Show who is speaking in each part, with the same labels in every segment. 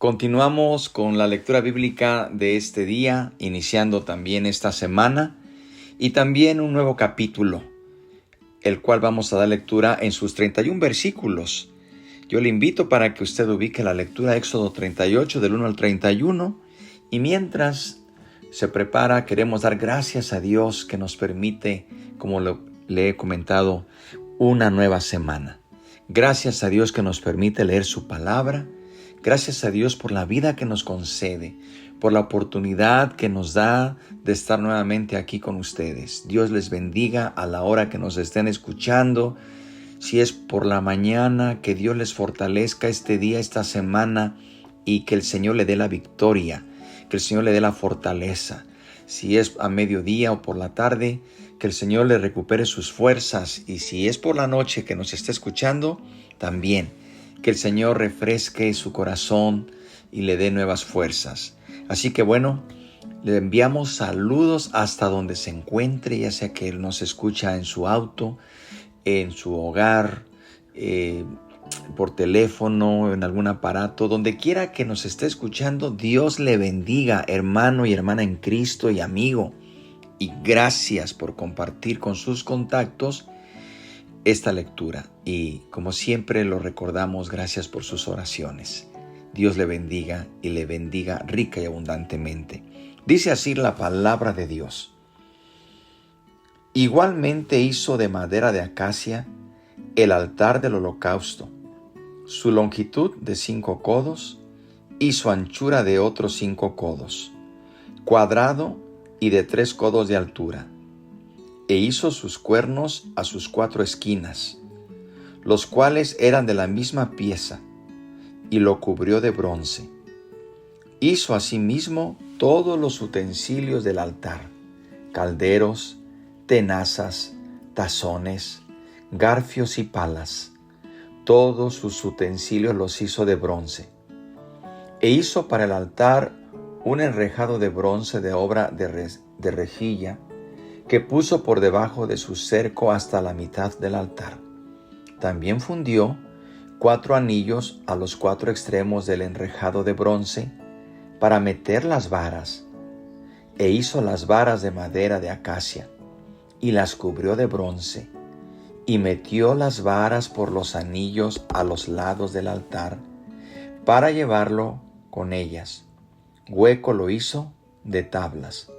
Speaker 1: Continuamos con la lectura bíblica de este día, iniciando también esta semana y también un nuevo capítulo, el cual vamos a dar lectura en sus 31 versículos. Yo le invito para que usted ubique la lectura Éxodo 38 del 1 al 31 y mientras se prepara queremos dar gracias a Dios que nos permite, como le he comentado, una nueva semana. Gracias a Dios que nos permite leer su palabra. Gracias a Dios por la vida que nos concede, por la oportunidad que nos da de estar nuevamente aquí con ustedes. Dios les bendiga a la hora que nos estén escuchando. Si es por la mañana, que Dios les fortalezca este día, esta semana, y que el Señor le dé la victoria, que el Señor le dé la fortaleza. Si es a mediodía o por la tarde, que el Señor le recupere sus fuerzas. Y si es por la noche que nos esté escuchando, también que el Señor refresque su corazón y le dé nuevas fuerzas. Así que bueno, le enviamos saludos hasta donde se encuentre, ya sea que Él nos escucha en su auto, en su hogar, por teléfono, en algún aparato, donde quiera que nos esté escuchando. Dios le bendiga, hermano y hermana en Cristo y amigo. Y gracias por compartir con sus contactos esta lectura. Y como siempre lo recordamos, gracias por sus oraciones. Dios le bendiga y le bendiga rica y abundantemente. Dice así la palabra de Dios. Igualmente hizo de madera de acacia el altar del holocausto, su longitud de 5 codos y su anchura de otros 5 codos, cuadrado y de 3 codos de altura. E hizo sus cuernos a sus 4 esquinas, los cuales eran de la misma pieza, y lo cubrió de bronce. Hizo asimismo todos los utensilios del altar, calderos, tenazas, tazones, garfios y palas. Todos sus utensilios los hizo de bronce. E hizo para el altar un enrejado de bronce de obra de rejilla, que puso por debajo de su cerco hasta la mitad del altar. También fundió 4 anillos a los 4 extremos del enrejado de bronce para meter las varas, e hizo las varas de madera de acacia, y las cubrió de bronce, y metió las varas por los anillos a los lados del altar, para llevarlo con ellas. Hueco lo hizo de tablas.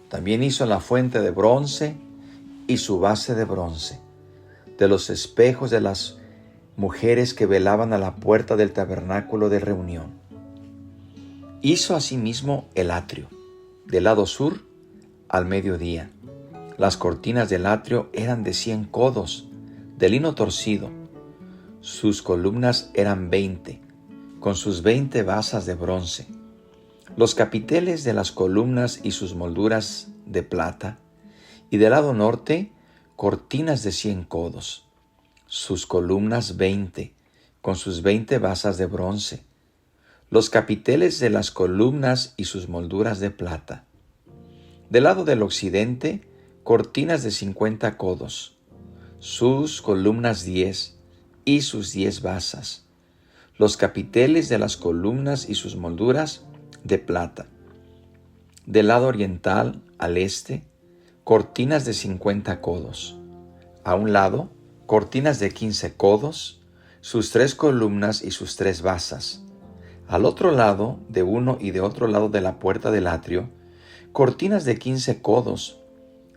Speaker 1: También hizo la fuente de bronce y su base de bronce, de los espejos de las mujeres que velaban a la puerta del tabernáculo de reunión. Hizo asimismo el atrio, del lado sur al mediodía. Las cortinas del atrio eran de 100 codos, de lino torcido. Sus columnas eran 20, con sus 20 basas de bronce. Los capiteles de las columnas y sus molduras de plata, y del lado norte, cortinas de 100 codos. Sus columnas 20, con sus 20 basas de bronce. Los capiteles de las columnas y sus molduras de plata. Del lado del occidente, cortinas de 50 codos. Sus columnas 10 y sus 10 basas. Los capiteles de las columnas y sus molduras de plata. Del lado oriental al este, cortinas de 50 codos. A un lado, cortinas de 15 codos, sus 3 columnas y sus 3 basas. Al otro lado, de uno y de otro lado de la puerta del atrio, cortinas de 15 codos,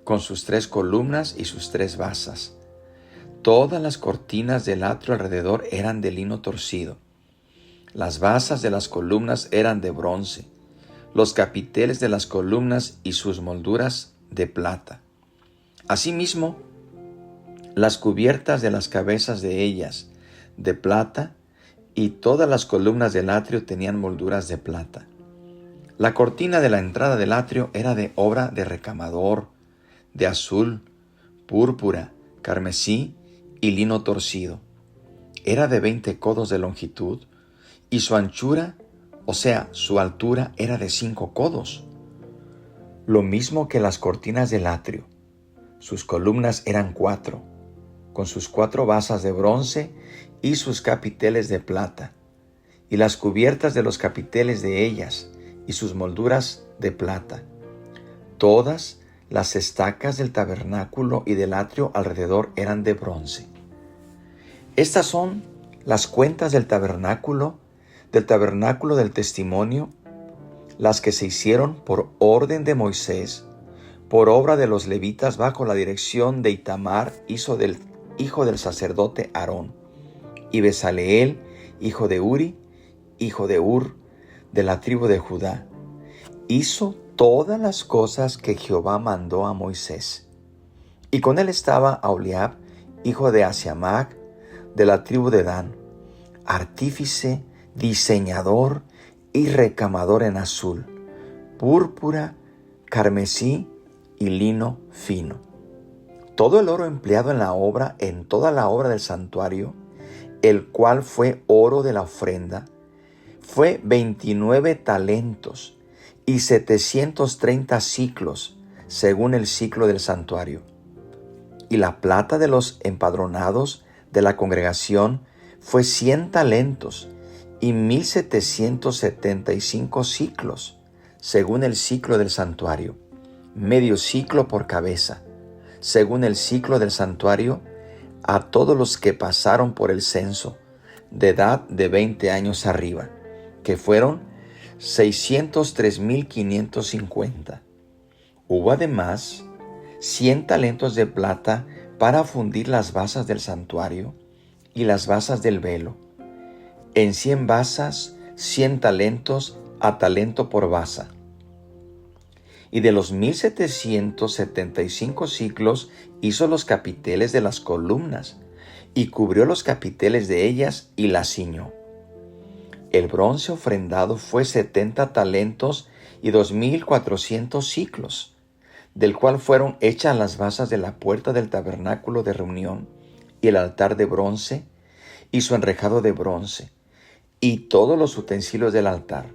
Speaker 1: con sus 3 columnas y sus 3 basas. Todas las cortinas del atrio alrededor eran de lino torcido. Las basas de las columnas eran de bronce, los capiteles de las columnas y sus molduras de plata. Asimismo, las cubiertas de las cabezas de ellas de plata, y todas las columnas del atrio tenían molduras de plata. La cortina de la entrada del atrio era de obra de recamador, de azul, púrpura, carmesí y lino torcido. Era de 20 codos de longitud, y su anchura, o sea, su altura, era de 5 codos. Lo mismo que las cortinas del atrio. Sus columnas eran 4, con sus 4 basas de bronce y sus capiteles de plata, y las cubiertas de los capiteles de ellas, y sus molduras de plata. Todas las estacas del tabernáculo y del atrio alrededor eran de bronce. Estas son las cuentas del tabernáculo del testimonio, las que se hicieron por orden de Moisés, por obra de los levitas bajo la dirección de Itamar, hijo del sacerdote Aarón, y Besaleel, hijo de Uri, hijo de Ur, de la tribu de Judá. Hizo todas las cosas que Jehová mandó a Moisés. Y con él estaba Aholiab, hijo de Asiamac, de la tribu de Dan, artífice, diseñador y recamador en azul, púrpura, carmesí y lino fino. Todo el oro empleado en toda la obra del santuario, el cual fue oro de la ofrenda, fue 29 talentos y 730 siclos, según el siclo del santuario. Y la plata de los empadronados de la congregación fue 100 talentos y 1775 siclos, según el siclo del santuario, medio siclo por cabeza, según el siclo del santuario, a todos los que pasaron por el censo, de edad de 20 años arriba, que fueron 603,550. Hubo además 100 talentos de plata para fundir las basas del santuario y las basas del velo. En 100 basas, 100 talentos a talento por basa. Y de los 1775 siclos hizo los capiteles de las columnas, y cubrió los capiteles de ellas y las ciñó. El bronce ofrendado fue 70 talentos y 2,400 siclos, del cual fueron hechas las basas de la puerta del tabernáculo de reunión, y el altar de bronce, y su enrejado de bronce, y todos los utensilios del altar,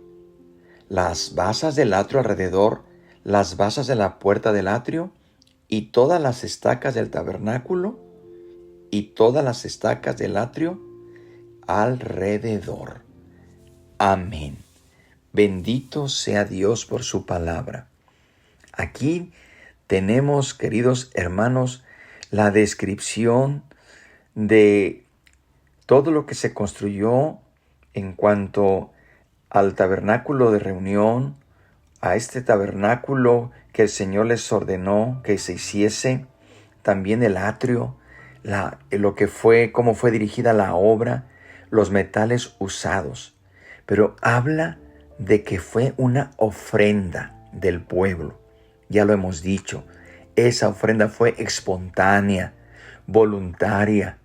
Speaker 1: las basas del atrio alrededor, las basas de la puerta del atrio, y todas las estacas del tabernáculo, y todas las estacas del atrio alrededor. Amén. Bendito sea Dios por su palabra. Aquí tenemos, queridos hermanos, la descripción de todo lo que se construyó en cuanto al tabernáculo de reunión, a este tabernáculo que el Señor les ordenó que se hiciese, también el atrio, cómo fue dirigida la obra, los metales usados. Pero habla de que fue una ofrenda del pueblo. Ya lo hemos dicho, esa ofrenda fue espontánea, voluntaria,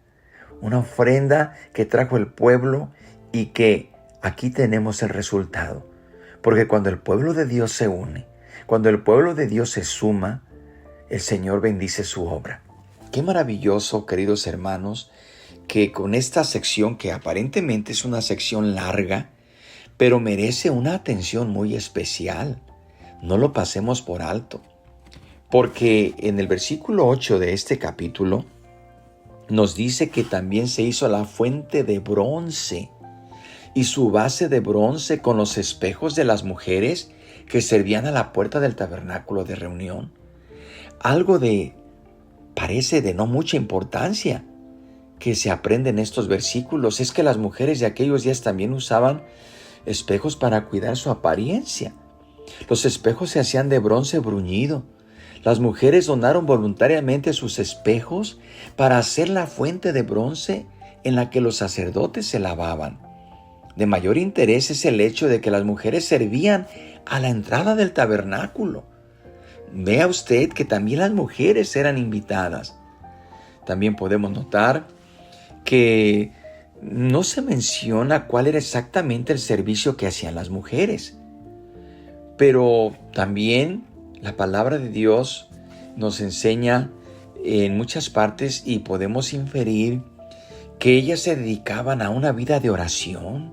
Speaker 1: una ofrenda que trajo el pueblo y que aquí tenemos el resultado. Porque cuando el pueblo de Dios se une, cuando el pueblo de Dios se suma, el Señor bendice su obra. Qué maravilloso, queridos hermanos, que con esta sección, que aparentemente es una sección larga, pero merece una atención muy especial. No lo pasemos por alto. Porque en el versículo 8 de este capítulo nos dice que también se hizo la fuente de bronce y su base de bronce con los espejos de las mujeres que servían a la puerta del tabernáculo de reunión. Algo parece de no mucha importancia que se aprende en estos versículos es que las mujeres de aquellos días también usaban espejos para cuidar su apariencia. Los espejos se hacían de bronce bruñido. Las mujeres donaron voluntariamente sus espejos para hacer la fuente de bronce en la que los sacerdotes se lavaban. De mayor interés es el hecho de que las mujeres servían a la entrada del tabernáculo. Vea usted que también las mujeres eran invitadas. También podemos notar que no se menciona cuál era exactamente el servicio que hacían las mujeres. Pero también la palabra de Dios nos enseña en muchas partes y podemos inferir que ellas se dedicaban a una vida de oración,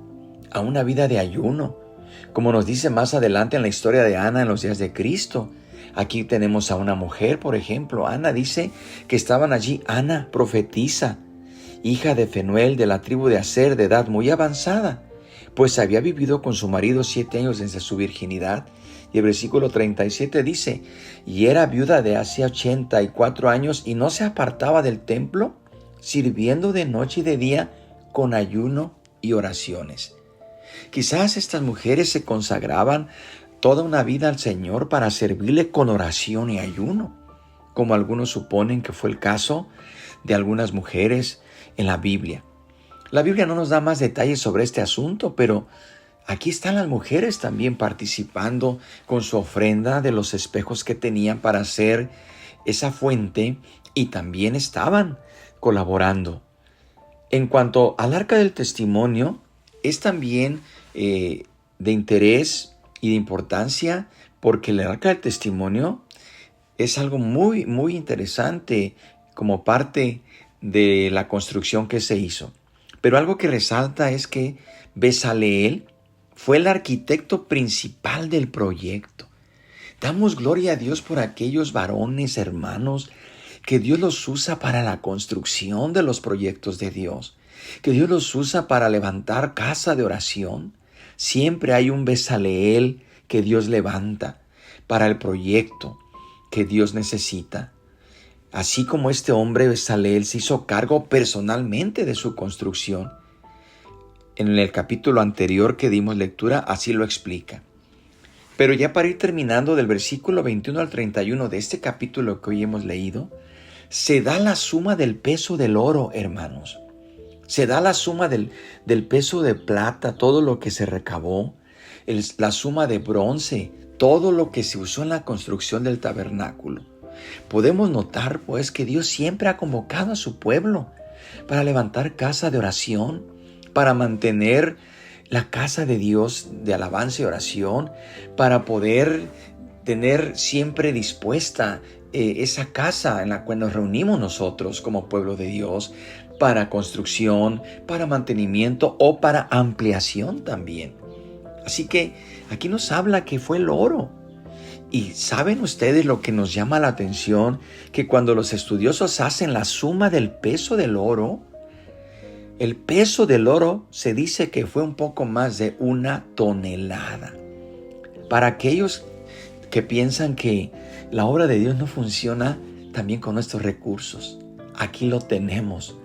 Speaker 1: a una vida de ayuno, como nos dice más adelante en la historia de Ana en los días de Cristo. Aquí tenemos a una mujer, por ejemplo. Ana dice que estaban allí Ana, profetisa, hija de Fenuel de la tribu de Aser, de edad muy avanzada, pues había vivido con su marido 7 años desde su virginidad. Y el versículo 37 dice, y era viuda de hace 84 años y no se apartaba del templo, sirviendo de noche y de día con ayuno y oraciones. Quizás estas mujeres se consagraban toda una vida al Señor para servirle con oración y ayuno, como algunos suponen que fue el caso de algunas mujeres en la Biblia. La Biblia no nos da más detalles sobre este asunto, pero aquí están las mujeres también participando con su ofrenda de los espejos que tenían para hacer esa fuente, y también estaban colaborando. En cuanto al arca del testimonio, es también de interés y de importancia, porque el arca del testimonio es algo muy, muy interesante como parte de la construcción que se hizo. Pero algo que resalta es que Bezaleel fue el arquitecto principal del proyecto. Damos gloria a Dios por aquellos varones, hermanos, que Dios los usa para la construcción de los proyectos de Dios, que Dios los usa para levantar casa de oración. Siempre hay un Bezaleel que Dios levanta para el proyecto que Dios necesita. Así como este hombre Bezaleel se hizo cargo personalmente de su construcción. En el capítulo anterior que dimos lectura, así lo explica. Pero ya para ir terminando, del versículo 21 al 31 de este capítulo que hoy hemos leído, se da la suma del peso del oro, hermanos. Se da la suma del peso de plata, todo lo que se recabó, la suma de bronce, todo lo que se usó en la construcción del tabernáculo. Podemos notar, pues, que Dios siempre ha convocado a su pueblo para levantar casa de oración, para mantener la casa de Dios de alabanza y oración, para poder tener siempre dispuesta esa casa en la cual nos reunimos nosotros como pueblo de Dios, para construcción, para mantenimiento o para ampliación también. Así que aquí nos habla que fue el oro. Y ¿saben ustedes lo que nos llama la atención? Que cuando los estudiosos hacen la suma del peso del oro, el peso del oro se dice que fue un poco más de 1 tonelada. Para aquellos que piensan que la obra de Dios no funciona también con nuestros recursos, aquí lo tenemos.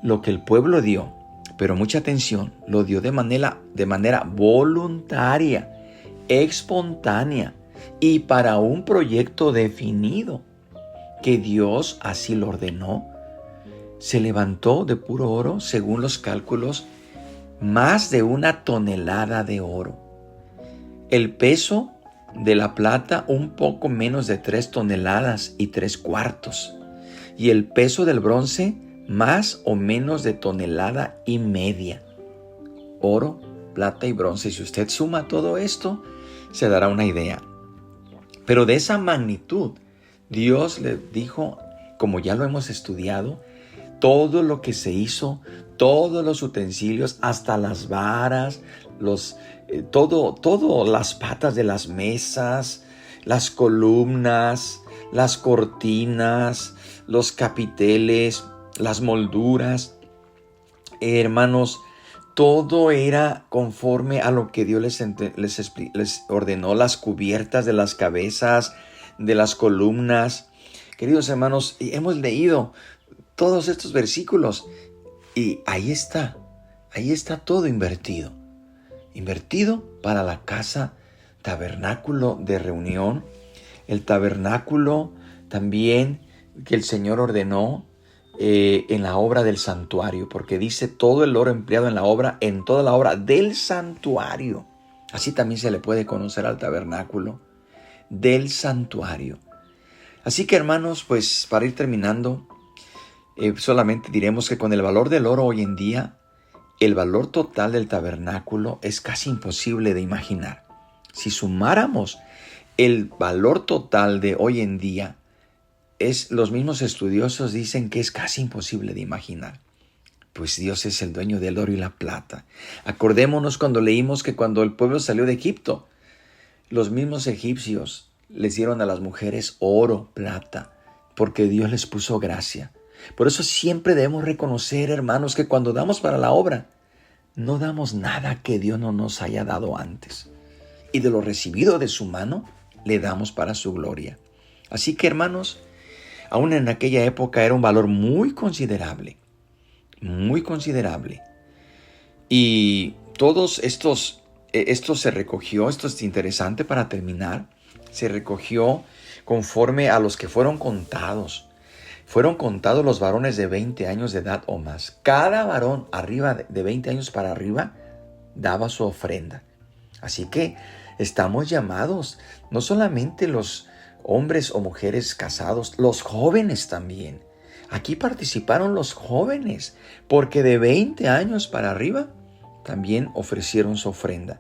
Speaker 1: Lo que el pueblo dio, pero mucha atención, lo dio de manera voluntaria, espontánea y para un proyecto definido, que Dios así lo ordenó. Se levantó de puro oro, según los cálculos, más de 1 tonelada de oro. El peso de la plata, un poco menos de 3 toneladas y 3/4. Y el peso del bronce, más o menos de 1,5 toneladas. Oro, plata y bronce. Si usted suma todo esto, se dará una idea. Pero de esa magnitud, Dios le dijo, como ya lo hemos estudiado, todo lo que se hizo, todos los utensilios, hasta las varas, todo las patas de las mesas, las columnas, las cortinas, los capiteles, las molduras, hermanos, todo era conforme a lo que Dios les ordenó, las cubiertas de las cabezas, de las columnas. Queridos hermanos, hemos leído todos estos versículos y ahí está todo invertido para la casa, tabernáculo de reunión, el tabernáculo también que el Señor ordenó en la obra del santuario, porque dice todo el oro empleado en toda la obra del santuario. Así también se le puede conocer al tabernáculo del santuario. Así que, hermanos, pues para ir terminando, solamente diremos que con el valor del oro hoy en día, el valor total del tabernáculo es casi imposible de imaginar. Si sumáramos el valor total de hoy en día, los mismos estudiosos dicen que es casi imposible de imaginar. Pues Dios es el dueño del oro y la plata. Acordémonos cuando leímos que cuando el pueblo salió de Egipto, los mismos egipcios les dieron a las mujeres oro, plata, porque Dios les puso gracia. Por eso siempre debemos reconocer, hermanos, que cuando damos para la obra, no damos nada que Dios no nos haya dado antes. Y de lo recibido de su mano, le damos para su gloria. Así que, hermanos, aún en aquella época era un valor muy considerable. Muy considerable. Y todos esto se recogió, esto es interesante para terminar, se recogió conforme a los que fueron contados. Fueron contados los varones de 20 años de edad o más. Cada varón arriba de 20 años para arriba daba su ofrenda. Así que estamos llamados, no solamente los hombres o mujeres casados, los jóvenes también. Aquí participaron los jóvenes, porque de 20 años para arriba también ofrecieron su ofrenda.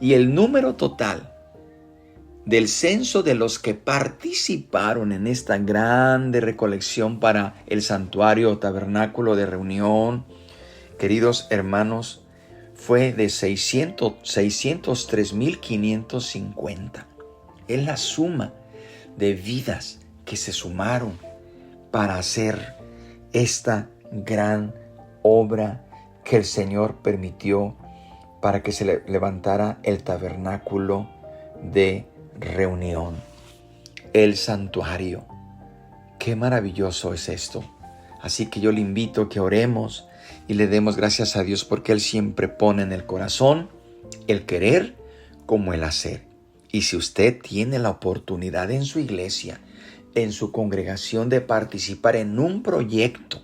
Speaker 1: Y el número total del censo de los que participaron en esta grande recolección para el santuario o tabernáculo de reunión, queridos hermanos, fue de 603,550. Es la suma de vidas que se sumaron para hacer esta gran obra que el Señor permitió para que se levantara el tabernáculo de reunión, el santuario. Qué maravilloso es esto. Así que yo le invito a que oremos y le demos gracias a Dios, porque Él siempre pone en el corazón el querer como el hacer. Y si usted tiene la oportunidad en su iglesia, en su congregación, de participar en un proyecto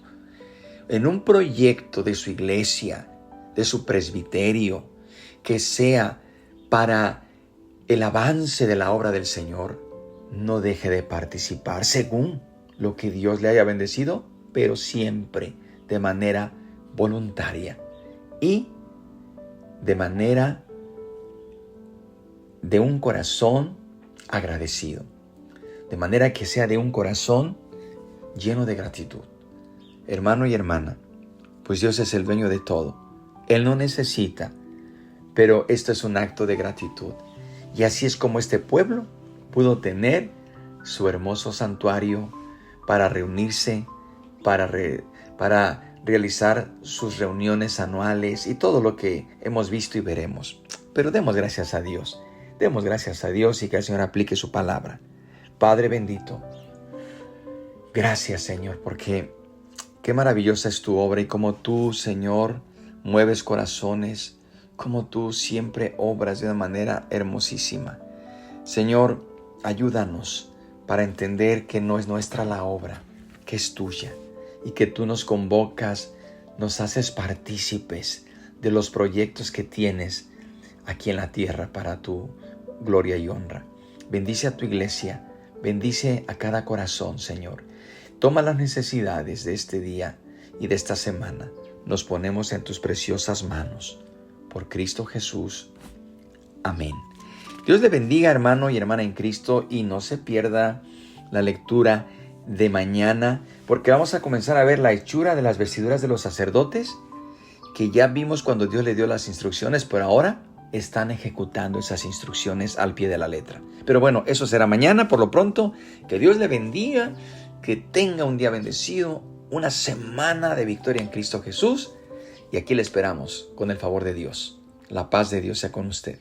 Speaker 1: de su iglesia, de su presbiterio, que sea para el avance de la obra del Señor, no deje de participar según lo que Dios le haya bendecido, pero siempre de manera voluntaria y de manera de un corazón agradecido, de manera que sea de un corazón lleno de gratitud. Hermano y hermana, pues Dios es el dueño de todo. Él no necesita, pero esto es un acto de gratitud. Y así es como este pueblo pudo tener su hermoso santuario para reunirse, para realizar sus reuniones anuales y todo lo que hemos visto y veremos. Pero demos gracias a Dios. Demos gracias a Dios y que el Señor aplique su palabra. Padre bendito, gracias, Señor, porque qué maravillosa es tu obra y como tú, Señor, mueves corazones, como tú siempre obras de una manera hermosísima. Señor, ayúdanos para entender que no es nuestra la obra, que es tuya, y que tú nos convocas, nos haces partícipes de los proyectos que tienes aquí en la tierra para tu gloria y honra. Bendice a tu iglesia, bendice a cada corazón, Señor. Toma las necesidades de este día y de esta semana. Nos ponemos en tus preciosas manos. Por Cristo Jesús. Amén. Dios le bendiga, hermano y hermana en Cristo, y no se pierda la lectura de mañana, porque vamos a comenzar a ver la hechura de las vestiduras de los sacerdotes, que ya vimos cuando Dios le dio las instrucciones, pero ahora están ejecutando esas instrucciones al pie de la letra. Pero bueno, eso será mañana. Por lo pronto, que Dios le bendiga, que tenga un día bendecido, una semana de victoria en Cristo Jesús. Y aquí le esperamos con el favor de Dios. La paz de Dios sea con usted.